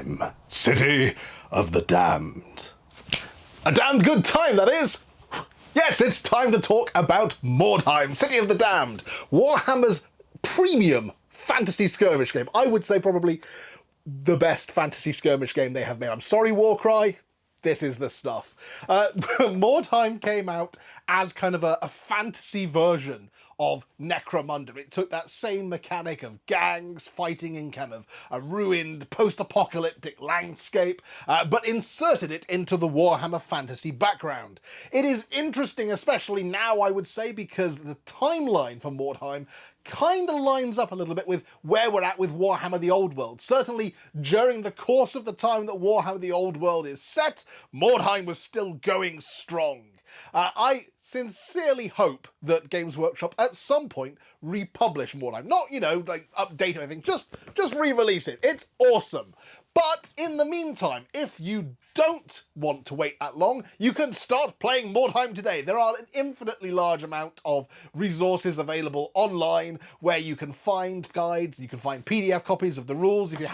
Mordheim, City of the Damned. A damned good time, that is! Yes, it's time to talk about Mordheim, City of the Damned, Warhammer's premium fantasy skirmish game. I would say probably the best fantasy skirmish game they have made. I'm sorry, Warcry. This is the stuff. Mordheim came out as kind of a fantasy version of Necromunda. It took that same mechanic of gangs fighting in kind of a ruined post-apocalyptic landscape, but inserted it into the Warhammer fantasy background. It is interesting, especially now, I would say, because the timeline for Mordheim kind of lines up a little bit with where we're at with Warhammer the Old World. Certainly during the course of the time that Warhammer the Old World is set, Mordheim was still going strong. I sincerely hope that Games Workshop at some point republish Mordheim. Not, like update or anything, just re-release it. It's awesome. But in the meantime, if you don't want to wait that long, you can start playing Mordheim today. There are an infinitely large amount of resources available online where you can find guides, you can find PDF copies of the rules if you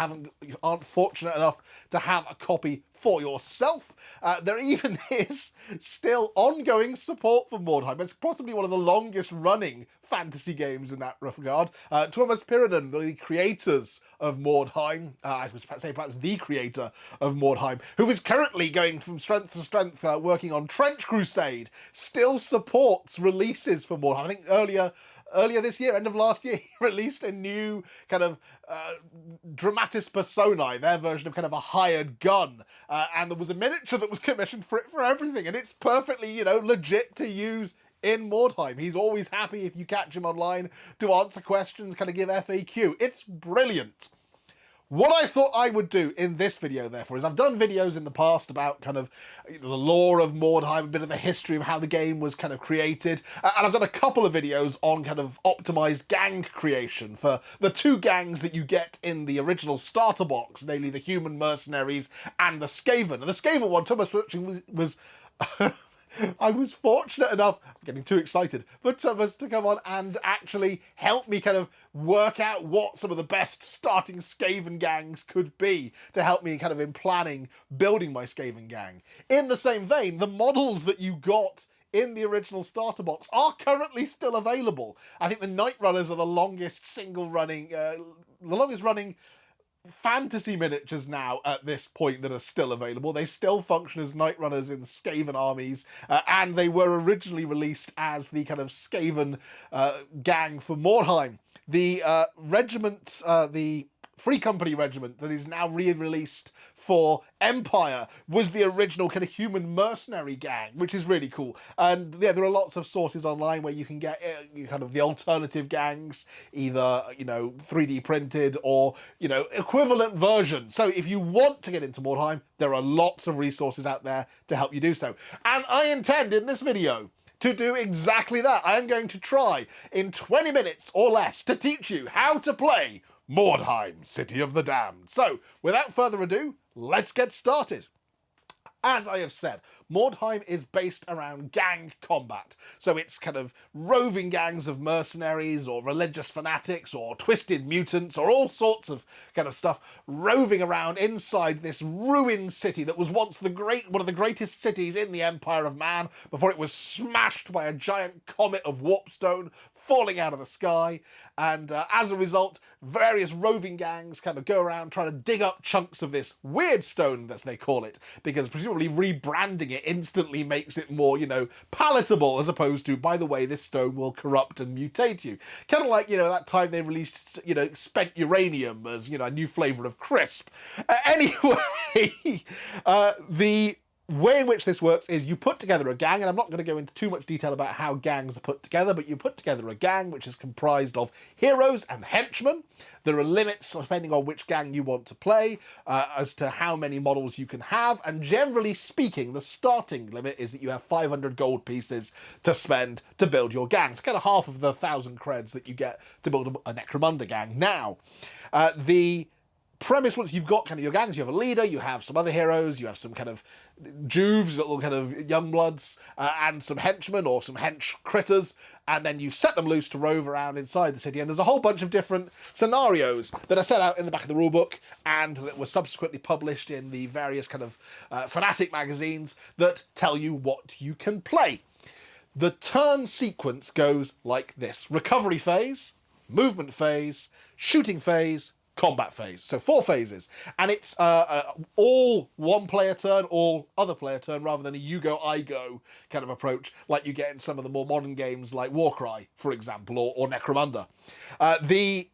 aren't fortunate enough to have a copy for yourself. There even is still ongoing support for Mordheim. It's possibly one of the longest running fantasy games in that regard. Thomas Pyridon, the creators of Mordheim, I would say perhaps the creator of Mordheim, who is currently going from strength to strength working on Trench Crusade, still supports releases for Mordheim. I think earlier this year, end of last year, he released a new kind of Dramatis Personae, their version of kind of a hired gun. And there was a miniature that was commissioned for it for everything. And it's perfectly, legit to use in Mordheim. He's always happy if you catch him online to answer questions, kind of give FAQ. It's brilliant. What I thought I would do in this video, therefore, is I've done videos in the past about kind of the lore of Mordheim, a bit of the history of how the game was kind of created, and I've done a couple of videos on kind of optimized gang creation for the two gangs that you get in the original starter box, namely the Human Mercenaries and the Skaven. And the Skaven one, Thomas was I was fortunate enough, I'm getting too excited, for Thomas to come on and actually help me kind of work out what some of the best starting Skaven gangs could be to help me kind of in planning, building my Skaven gang. In the same vein, the models that you got in the original starter box are currently still available. I think the Night Runners are the longest running fantasy miniatures now at this point that are still available. They still function as Night Runners in Skaven armies, and they were originally released as the kind of Skaven gang for Mordheim. The regiment, the Free Company regiment that is now re-released for Empire was the original kind of Human Mercenary gang, which is really cool. And yeah, there are lots of sources online where you can get kind of the alternative gangs, either, 3D printed or, equivalent versions. So if you want to get into Mordheim, there are lots of resources out there to help you do so. And I intend in this video to do exactly that. I am going to try in 20 minutes or less to teach you how to play Mordheim, City of the Damned. So, without further ado, let's get started. As I have said, Mordheim is based around gang combat. So it's kind of roving gangs of mercenaries or religious fanatics or twisted mutants or all sorts of kind of stuff roving around inside this ruined city that was once one of the greatest cities in the Empire of Man before it was smashed by a giant comet of warpstone falling out of the sky. And as a result, various roving gangs kind of go around trying to dig up chunks of this weird stone, as they call it, because presumably rebranding it instantly makes it more, palatable, as opposed to, by the way, this stone will corrupt and mutate you. Kind of like, that time they released, spent uranium as, a new flavour of crisp. Anyway, the way in which this works is you put together a gang, and I'm not going to go into too much detail about how gangs are put together, but you put together a gang which is comprised of heroes and henchmen. There are limits depending on which gang you want to play as to how many models you can have, and generally speaking, the starting limit is that you have 500 gold pieces to spend to build your gang. It's kind of half of the 1,000 creds that you get to build a Necromunda gang. Now, the premise, once you've got kind of your gangs, you have a leader, you have some other heroes, you have some kind of juves, little kind of young bloods, and some henchmen or some hench critters, and then you set them loose to rove around inside the city. And there's a whole bunch of different scenarios that are set out in the back of the rulebook and that were subsequently published in the various kind of fanatic magazines that tell you what you can play. The turn sequence goes like this: recovery phase, movement phase, shooting phase, combat phase. So 4 phases. And it's all one player turn, all other player turn, rather than a you go, I go kind of approach like you get in some of the more modern games like Warcry, for example, or Necromunda. The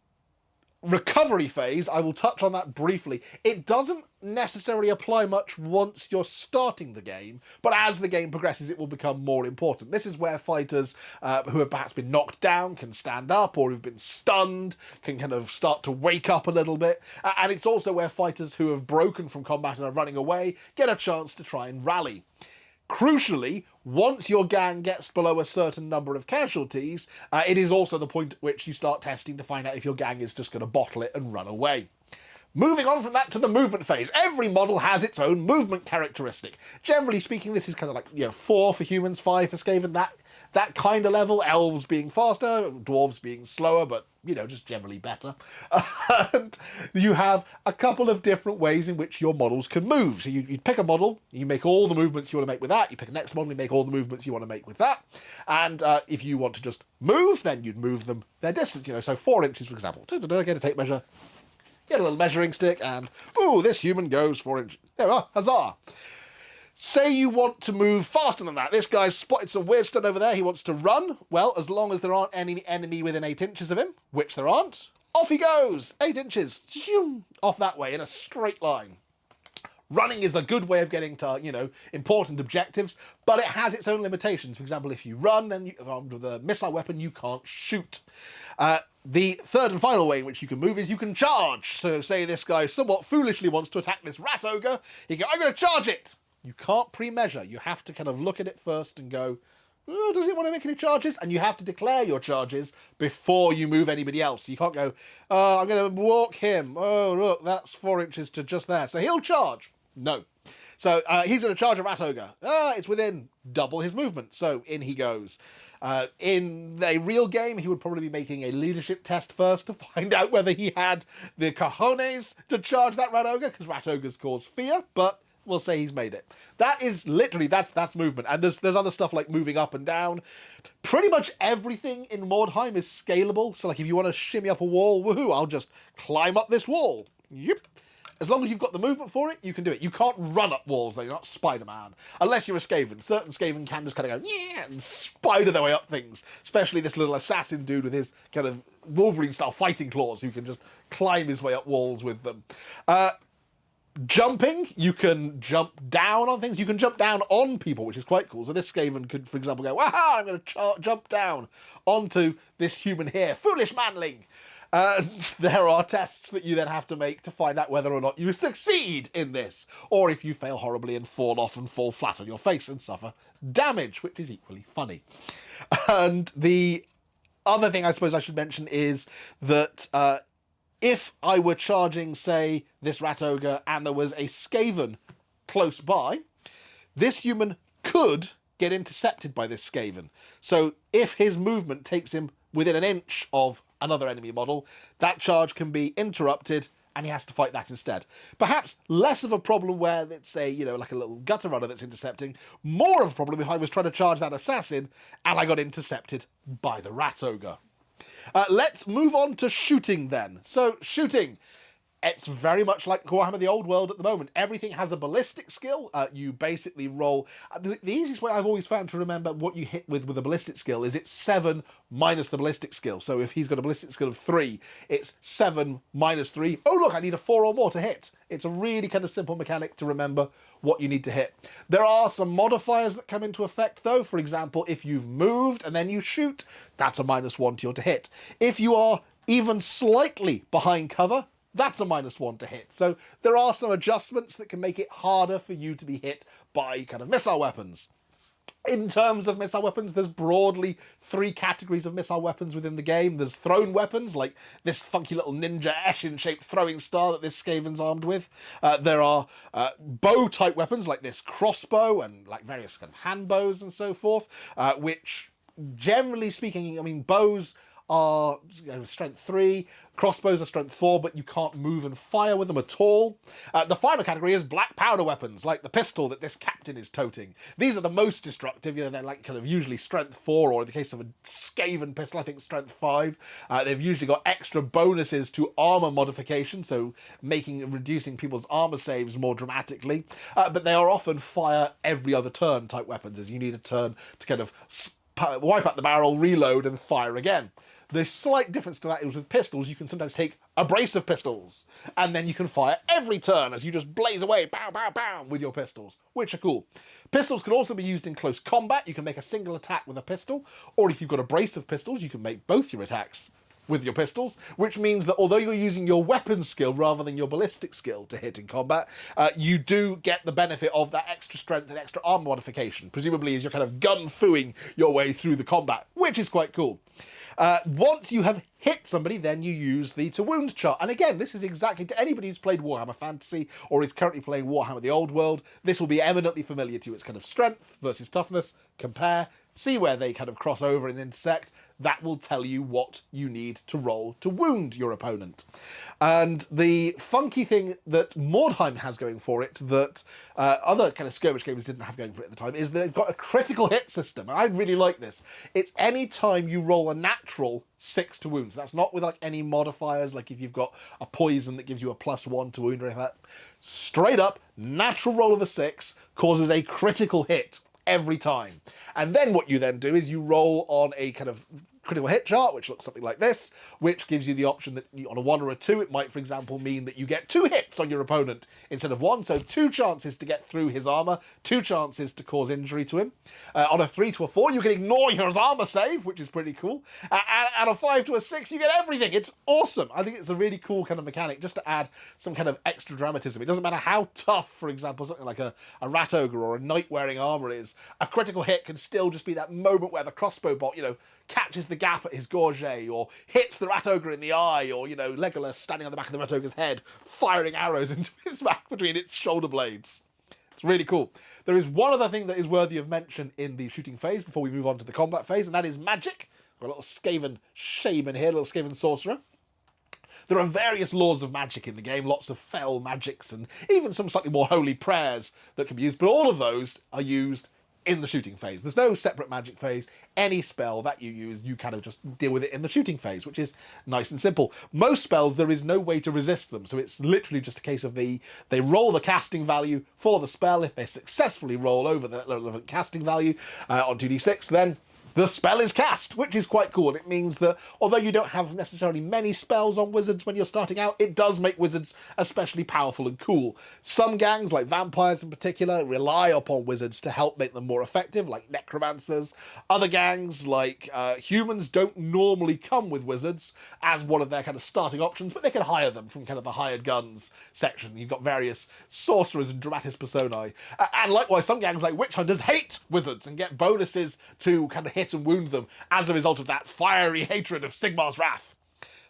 recovery phase, I will touch on that briefly. It doesn't necessarily apply much once you're starting the game, but as the game progresses, it will become more important. This is where fighters who have perhaps been knocked down can stand up, or who've been stunned can kind of start to wake up a little bit. And it's also where fighters who have broken from combat and are running away get a chance to try and rally. Crucially, once your gang gets below a certain number of casualties, it is also the point at which you start testing to find out if your gang is just going to bottle it and run away. Moving on from that to the movement phase. Every model has its own movement characteristic. Generally speaking, this is kind of like, 4 for humans, 5 for Skaven, that kind of level. Elves being faster, dwarves being slower, but, just generally better. And you have a couple of different ways in which your models can move. So you pick a model, you make all the movements you want to make with that. You pick a next model, you make all the movements you want to make with that. And if you want to just move, then you'd move them their distance. So 4 inches, for example. Get a tape measure. Get a little measuring stick and, this human goes 4 inches. There we are, huzzah. Say you want to move faster than that. This guy's spotted some weird stuff over there. He wants to run. Well, as long as there aren't any enemy within 8 inches of him, which there aren't, off he goes. 8 inches. Off that way in a straight line. Running is a good way of getting to, important objectives, but it has its own limitations. For example, if you run, then armed with a missile weapon, you can't shoot. The third and final way in which you can move is you can charge. So say this guy somewhat foolishly wants to attack this rat ogre. He goes, I'm going to charge it. You can't pre-measure. You have to kind of look at it first and go, does it want to make any charges? And you have to declare your charges before you move anybody else. You can't go, I'm going to walk him. Oh, look, that's 4 inches to just there. So he'll charge. No. So he's going to charge a rat ogre. It's within double his movement. So in he goes. In a real game, he would probably be making a leadership test first to find out whether he had the cojones to charge that rat ogre, because rat ogres cause fear, but we'll say he's made it. That is literally, that's movement. And there's other stuff like moving up and down. Pretty much everything in Mordheim is scalable. So like if you want to shimmy up a wall, woohoo, I'll just climb up this wall. Yep. As long as you've got the movement for it, you can do it. You can't run up walls, though. You're not Spider-Man. Unless you're a Skaven. Certain Skaven can just kind of go, yeah, and spider their way up things. Especially this little assassin dude with his kind of Wolverine-style fighting claws who can just climb his way up walls with them. Jumping, you can jump down on things. You can jump down on people, which is quite cool. So this Skaven could, for example, go, wow, I'm going to jump down onto this human here. Foolish manling. There are tests that you then have to make to find out whether or not you succeed in this, or if you fail horribly and fall off and fall flat on your face and suffer damage, which is equally funny. And the other thing I suppose I should mention is that if I were charging, say, this rat ogre and there was a Skaven close by, this human could get intercepted by this Skaven. So if his movement takes him within an inch of another enemy model, that charge can be interrupted and he has to fight that instead. Perhaps less of a problem where it's like a little gutter runner that's intercepting, more of a problem if I was trying to charge that assassin and I got intercepted by the rat ogre. Let's move on to shooting then. So shooting, it's very much like Warhammer the Old World at the moment. Everything has a ballistic skill. You basically roll. The easiest way I've always found to remember what you hit with a ballistic skill is it's 7 minus the ballistic skill. So if he's got a ballistic skill of 3, it's 7 minus 3. Oh, look, I need a 4 or more to hit. It's a really kind of simple mechanic to remember what you need to hit. There are some modifiers that come into effect, though. For example, if you've moved and then you shoot, that's a -1 to your to hit. If you are even slightly behind cover, that's a -1 to hit. So there are some adjustments that can make it harder for you to be hit by kind of missile weapons. In terms of missile weapons, there's broadly 3 categories of missile weapons within the game. There's thrown weapons, like this funky little ninja Eshin-shaped throwing star that this Skaven's armed with. There are bow-type weapons, like this crossbow and like various kind of hand bows and so forth, which, generally speaking, I mean, bows are strength 3, crossbows are strength 4, but you can't move and fire with them at all. The final category is black powder weapons, like the pistol that this captain is toting. These are the most destructive. They're like kind of usually strength 4, or in the case of a Skaven pistol, I think strength 5. They've usually got extra bonuses to armor modification, so reducing people's armor saves more dramatically. But they are often fire every other turn type weapons, as you need a turn to kind of wipe out the barrel, reload, and fire again. The slight difference to that is with pistols, you can sometimes take a brace of pistols, and then you can fire every turn as you just blaze away, pow, pow, pow, with your pistols, which are cool. Pistols can also be used in close combat. You can make a single attack with a pistol, or if you've got a brace of pistols, you can make both your attacks with your pistols, which means that although you're using your weapon skill rather than your ballistic skill to hit in combat, you do get the benefit of that extra strength and extra armor modification, presumably as you're kind of gun-fooing your way through the combat, which is quite cool. Once you have hit somebody, then you use the to wound chart. And again, this is exactly to anybody who's played Warhammer Fantasy or is currently playing Warhammer the Old World, this will be eminently familiar to you. It's kind of strength versus toughness, compare, see where they kind of cross over and intersect. That will tell you what you need to roll to wound your opponent. And the funky thing that Mordheim has going for it, that other kind of skirmish games didn't have going for it at the time, is that they've got a critical hit system. And I really like this. It's any time you roll a natural 6 to wounds. That's not with like any modifiers, like if you've got a poison that gives you a +1 to wound or anything like that. Straight up, natural roll of a 6 causes a critical hit every time. And then what you then do is you roll on a kind of critical hit chart, which looks something like this, which gives you the option that on a 1 or a 2, it might, for example, mean that you get 2 hits on your opponent instead of 1. So 2 chances to get through his armor, 2 chances to cause injury to him. On a 3 to a 4, you can ignore your armor save, which is pretty cool. And a 5 to a 6, you get everything. It's awesome. I think it's a really cool kind of mechanic just to add some kind of extra dramatism. It doesn't matter how tough, for example, something like a rat ogre or a knight wearing armor is. A critical hit can still just be that moment where the crossbow bolt, catches the gap at his gorget, or hits the rat ogre in the eye, or, Legolas standing on the back of the rat ogre's head, firing arrows into his back between its shoulder blades. It's really cool. There is one other thing that is worthy of mention in the shooting phase before we move on to the combat phase, and that is magic. We've got a little Skaven shaman here, a little Skaven sorcerer. There are various laws of magic in the game, lots of fell magics, and even some slightly more holy prayers that can be used, but all of those are used in the shooting phase. There's no separate magic phase. Any spell that you use, you kind of just deal with it in the shooting phase, which is nice and simple. Most spells, there is no way to resist them, so it's literally just a case of they roll the casting value for the spell. If they successfully roll over the relevant casting value on 2d6, then the spell is cast, which is quite cool. And it means that although you don't have necessarily many spells on wizards when you're starting out, it does make wizards especially powerful and cool. Some gangs, like vampires in particular, rely upon wizards to help make them more effective, like necromancers. Other gangs, like humans, don't normally come with wizards as one of their kind of starting options, but they can hire them from kind of the hired guns section. You've got various sorcerers and dramatis personae. And likewise, some gangs, like witch hunters, hate wizards and get bonuses to kind of hit and wound them as a result of that fiery hatred of Sigmar's wrath.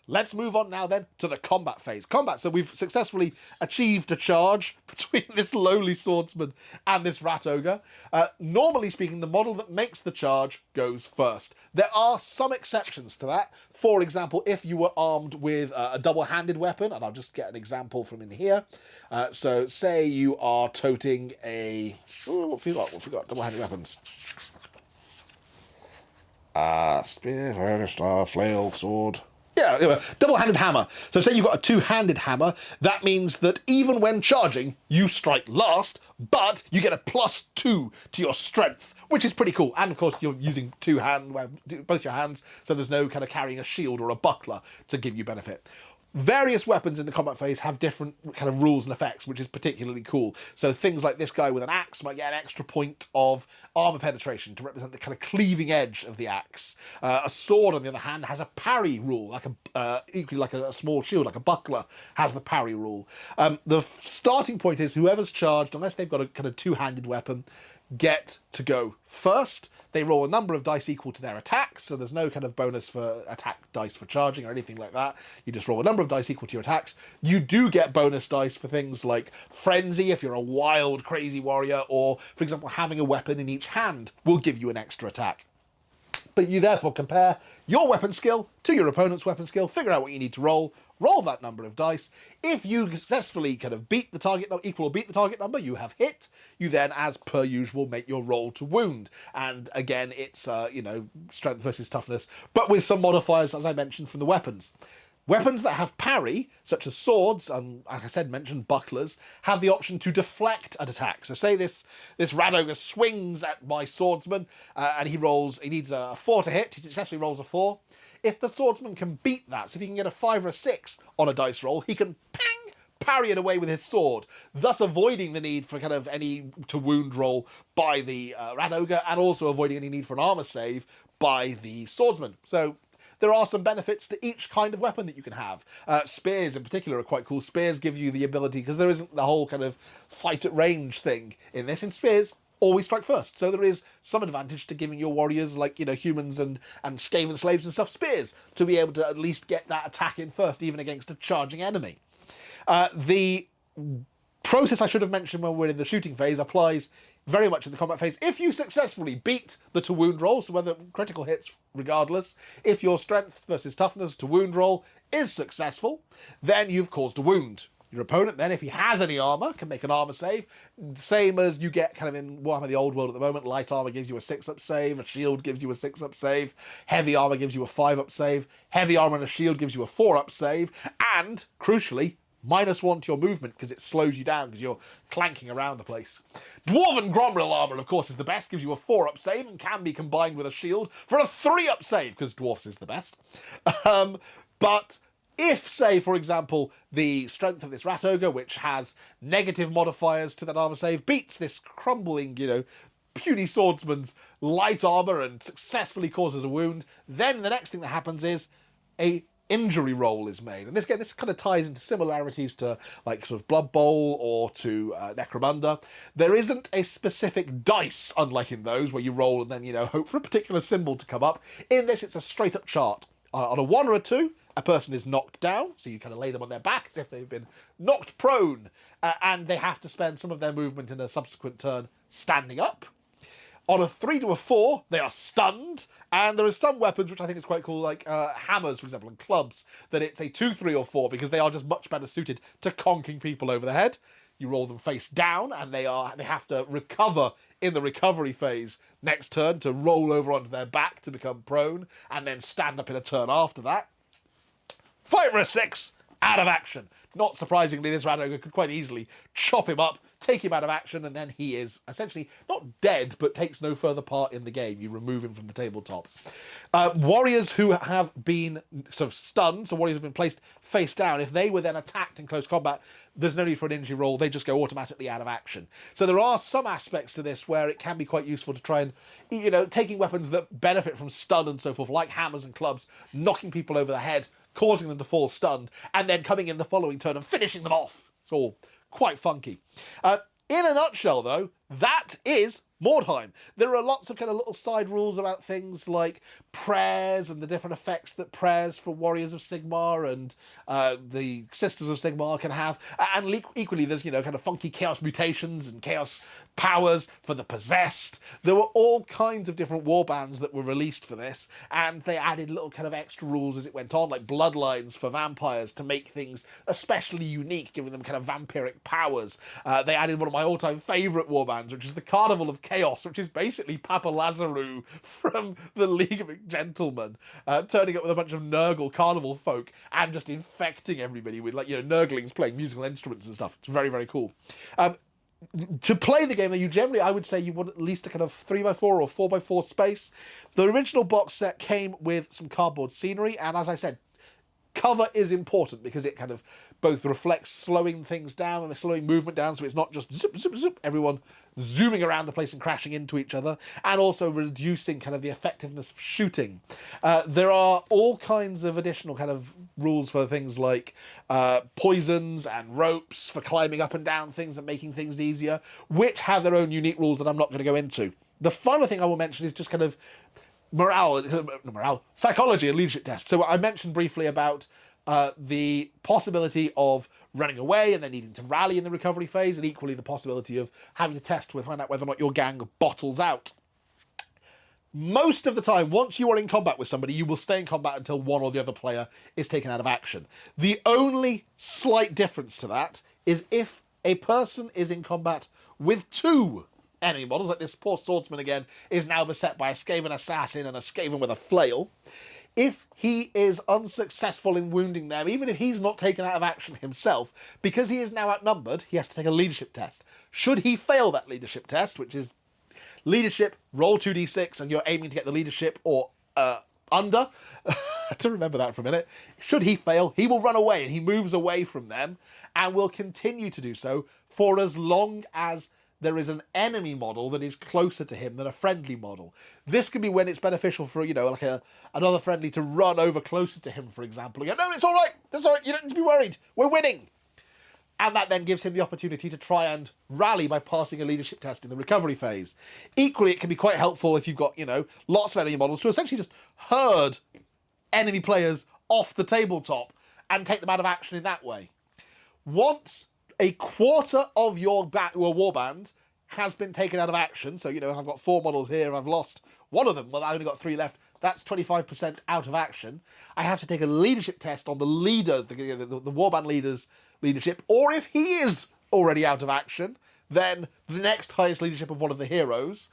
Let's move on now then to the combat phase. Combat, so we've successfully achieved a charge between this lowly swordsman and this rat ogre. Normally speaking, the model that makes the charge goes first. There are some exceptions to that. For example, if you were armed with a double-handed weapon, and I'll just get an example from in here. So say you are toting a... What have we got? Double-handed weapons. Spear, flail, sword. Yeah, double-handed hammer. So say you've got a two-handed hammer, that means that even when charging, you strike last, but you get a +2 to your strength, which is pretty cool. And of course, you're using both your hands, so there's no kind of carrying a shield or a buckler to give you benefit. Various weapons in the combat phase have different kind of rules and effects, which is particularly cool. So things like this guy with an axe might get an extra point of armor penetration to represent the kind of cleaving edge of the axe. A sword, on the other hand, has a parry rule, equally like a small shield, like a buckler, has the parry rule. The starting point is whoever's charged, unless they've got a kind of two-handed weapon, get to go first. They roll a number of dice equal to their attacks, so there's no kind of bonus for attack dice for charging or anything like that. You just roll a number of dice equal to your attacks. You do get bonus dice for things like Frenzy, if you're a wild, crazy warrior, or, for example, having a weapon in each hand will give you an extra attack. But you therefore compare your weapon skill to your opponent's weapon skill, figure out what you need to roll that number of dice. If you successfully kind of beat the target number, equal or beat the target number, you have hit. You then, as per usual, make your roll to wound. And again, it's, strength versus toughness, but with some modifiers, as I mentioned, from the weapons. Weapons that have parry, such as swords, and like I said, mentioned bucklers, have the option to deflect an attack. So say this rat ogre swings at my swordsman, and he needs a 4 to hit, he successfully rolls a 4. If the swordsman can beat that, so if he can get a 5 or a 6 on a dice roll, he can parry it away with his sword, thus avoiding the need for kind of any to wound roll by the rat ogre, and also avoiding any need for an armor save by the swordsman. So there are some benefits to each kind of weapon that you can have. Spears in particular are quite cool. Spears give you the ability, because there isn't the whole kind of fight at range thing in this. In spears, always strike first. So there is some advantage to giving your warriors, like, humans and Skaven slaves and stuff, spears, to be able to at least get that attack in first, even against a charging enemy. The process I should have mentioned when we're in the shooting phase applies very much in the combat phase. If you successfully beat the to wound roll, so whether critical hits regardless, if your strength versus toughness to wound roll is successful, then you've caused a wound. Your opponent then, if he has any armor, can make an armor save. Same as you get kind of in Warhammer the Old World at the moment. Light armor gives you a 6-up save, a shield gives you a 6-up save, heavy armor gives you a 5-up save, heavy armor and a shield gives you a 4-up save, and, crucially, -1 to your movement, because it slows you down because you're clanking around the place. Dwarven Gromril armor, of course, is the best, gives you a 4-up save and can be combined with a shield for a 3-up save, because dwarfs is the best. But if, say, for example, the strength of this rat ogre, which has negative modifiers to that armor save, beats this crumbling, puny swordsman's light armor and successfully causes a wound, then the next thing that happens is a injury roll is made. And this kind of ties into similarities to like sort of Blood Bowl or to Necromunda. There isn't a specific dice, unlike in those where you roll and then, hope for a particular symbol to come up. In this, it's a straight up chart. On a 1 or a 2, a person is knocked down, so you kind of lay them on their back as if they've been knocked prone, and they have to spend some of their movement in a subsequent turn standing up. On a 3 to a 4, they are stunned, and there are some weapons which I think is quite cool, like hammers, for example, and clubs, that it's a 2, 3, or 4, because they are just much better suited to conking people over the head. You roll them face down, and they have to recover in the recovery phase next turn to roll over onto their back to become prone, and then stand up in a turn after that. 5 or a 6, out of action. Not surprisingly, this rat ogre could quite easily chop him up, take him out of action, and then he is essentially not dead, but takes no further part in the game. You remove him from the tabletop. Warriors who have been sort of stunned, so warriors have been placed face down, if they were then attacked in close combat, there's no need for an injury roll, they just go automatically out of action. So there are some aspects to this where it can be quite useful to try and, taking weapons that benefit from stun and so forth, like hammers and clubs, knocking people over the head, causing them to fall stunned, and then coming in the following turn and finishing them off. It's all quite funky. In a nutshell, though, that is Mordheim. There are lots of kind of little side rules about things like prayers and the different effects that prayers for Warriors of Sigmar and the Sisters of Sigmar can have. And equally, there's, kind of funky chaos mutations and chaos powers for the possessed. There were all kinds of different warbands that were released for this, and they added little kind of extra rules as it went on, like bloodlines for vampires to make things especially unique, giving them kind of vampiric powers. They added one of my all-time favourite warbands, which is the Carnival of Chaos, which is basically Papa Lazarou from the League of Gentlemen, turning up with a bunch of Nurgle carnival folk and just infecting everybody with, Nurglings playing musical instruments and stuff. It's very, very cool. To play the game, I would say you want at least a kind of 3x4 or 4x4 space. The original box set came with some cardboard scenery, and as I said, Cover is important because it kind of both reflects slowing things down and slowing movement down, so it's not just zip, zip, zip, everyone zooming around the place and crashing into each other, and also reducing kind of the effectiveness of shooting. There are all kinds of additional kind of rules for things like poisons and ropes for climbing up and down things and making things easier, which have their own unique rules that I'm not going to go into. The final thing I will mention is just kind of psychology and leadership tests. So I mentioned briefly about the possibility of running away and then needing to rally in the recovery phase, and equally the possibility of having to test to find out whether or not your gang bottles out. Most of the time, once you are in combat with somebody, you will stay in combat until one or the other player is taken out of action. The only slight difference to that is if a person is in combat with two enemy models, like this poor swordsman again is now beset by a Skaven assassin and a Skaven with a flail. If he is unsuccessful in wounding them, even if he's not taken out of action himself, because he is now outnumbered, he has to take a leadership test. Should he fail that leadership test, which is leadership, roll 2d6, and you're aiming to get the leadership or under, to remember that for a minute, should he fail, he will run away, and he moves away from them, and will continue to do so for as long as there is an enemy model that is closer to him than a friendly model. This can be when it's beneficial for, you know, like another friendly to run over closer to him, for example, and go, no, it's all right, you don't need to be worried, we're winning. And that then gives him the opportunity to try and rally by passing a leadership test in the recovery phase. Equally, it can be quite helpful if you've got, you know, lots of enemy models to essentially just herd enemy players off the tabletop and take them out of action in that way. Once a quarter of your warband has been taken out of action, so, you know, I've got 4 models here, I've lost one of them, well, I only got 3 left, that's 25% out of action. I have to take a leadership test on the leader, the warband leader's leadership, or if he is already out of action, then the next highest leadership of one of the heroes.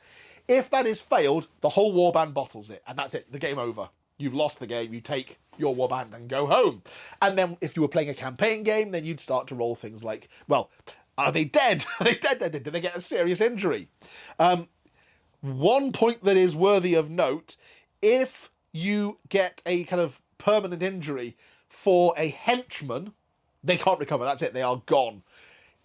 If that is failed, the whole warband bottles it, and that's it, the game over. You've lost the game, you take your warband and go home. And then if you were playing a campaign game, then you'd start to roll things like, well, are they dead? Are they dead? Did they get a serious injury? One point that is worthy of note, if you get a kind of permanent injury for a henchman, they can't recover, that's it, they are gone.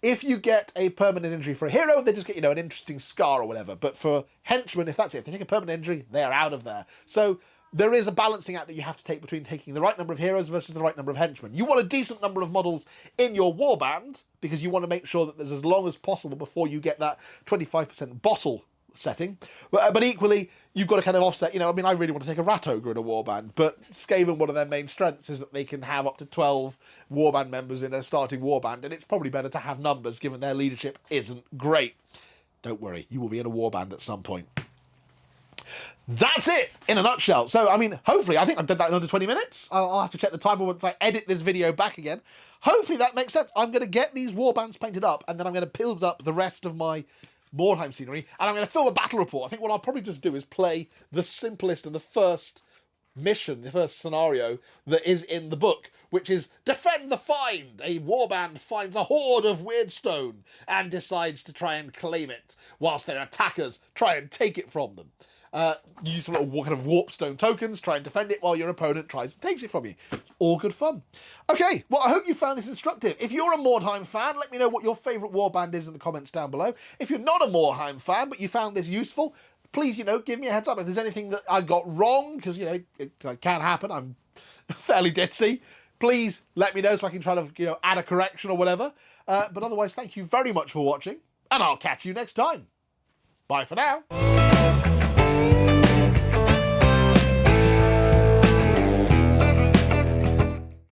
If you get a permanent injury for a hero, they just get, you know, an interesting scar or whatever. But for henchmen, if that's it, if they take a permanent injury, they are out of there. So there is a balancing act that you have to take between taking the right number of heroes versus the right number of henchmen. You want a decent number of models in your warband because you want to make sure that there's as long as possible before you get that 25% bottle setting. But equally, you've got to kind of offset, you know, I mean, I really want to take a rat ogre in a warband, but Skaven, one of their main strengths is that they can have up to 12 warband members in a starting warband, and it's probably better to have numbers given their leadership isn't great. Don't worry, you will be in a warband at some point. That's it in a nutshell. So, I mean, hopefully, I think I've done that in under 20 minutes. I'll have to check the timer once I edit this video back again. Hopefully that makes sense. I'm going to get these warbands painted up, and then I'm going to build up the rest of my Mordheim scenery, and I'm going to film a battle report. I think what I'll probably just do is play the simplest and the first mission, the first scenario that is in the book, which is Defend the Find. A warband finds a hoard of weirdstone and decides to try and claim it, whilst their attackers try and take it from them. You use some little kind of warpstone tokens, try and defend it while your opponent tries and takes it from you. It's all good fun. Okay, well, I hope you found this instructive. If you're a Mordheim fan, let me know what your favourite warband is in the comments down below. If you're not a Mordheim fan, but you found this useful, please, you know, give me a heads up if there's anything that I got wrong, because, you know, it can happen. I'm fairly ditzy. Please let me know so I can try to, you know, add a correction or whatever. But otherwise, thank you very much for watching, and I'll catch you next time. Bye for now.